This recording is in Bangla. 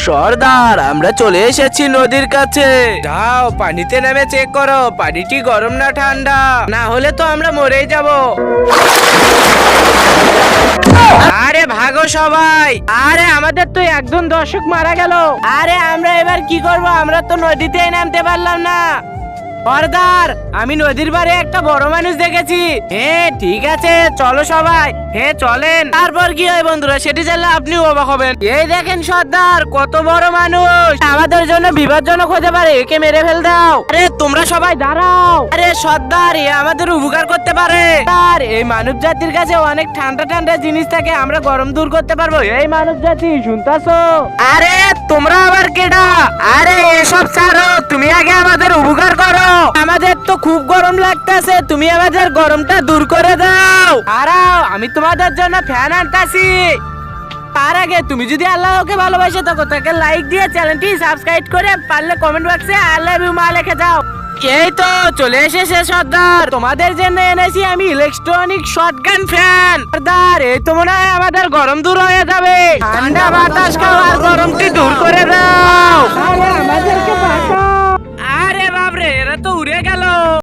সর্দার, আমরা চলে এসেছি নদীর কাছে। যাও পানিতে নেমে চেক করো পানিটি গরম না ঠান্ডা, না হলে তো আমরা মরেই যাব। আরে ভাগো সবাই। আরে আমাদের তো একজন দর্শক মারা গেল। আরে আমরা এবার কি করব? আমরা তো নদীতেই নামতে পারলাম না। সর্দার, আমি নদীর পাড়ে একটা বড় মানুষ দেখেছি। হ্যাঁ ঠিক আছে, চলো সবাই। হ্যাঁ চলেন। তারপর কি হয় বন্ধুরা, সেটি জানলে আপনিও অবাক হবেন। এই দেখেন সর্দার, কত বড় মানুষ, আমাদের জন্য বিপজ্জনক হতে পারে, একে মেরে ফেল দাও। আরে তোমরা সবাই দাঁড়াও। আরে সর্দার, এ আমাদের উপকার করতে পারে। আর এই মানব জাতির কাছে অনেক ঠান্ডা ঠান্ডা জিনিস থাকে, আমরা গরম দূর করতে পারবো। এই মানব জাতি, শুনতাছো? আরে তোমরা আবার কেডা? আরে এসব ছাড়ো, তুমি আগে আমাদের উপকার করো। আমাদের তো খুব গরম লাগতেছে, তুমি আমাদের গরমটা দূর করে দাও। আরাও, আমি তোমাদের জন্য ফ্যান আনতাছি। তার আগে তুমি যদি আল্লাহকে ভালোবাসে থাকো, তাকে লাইক দিয়ে চ্যানেলটি সাবস্ক্রাইব করে পারলে কমেন্ট বক্সে আই লাভ ইউ মা লিখে দাও। এই তো চলে এসেছে সর্দার, তোমাদের জন্য এনেছি আমি ইলেকট্রনিক শটগান ফ্যান। সর্দার, এই তো মনে হয় আমাদের গরম দূর হয়ে যাবে। ঠান্ডা বাতাস খাও আর গরমটি দূর করে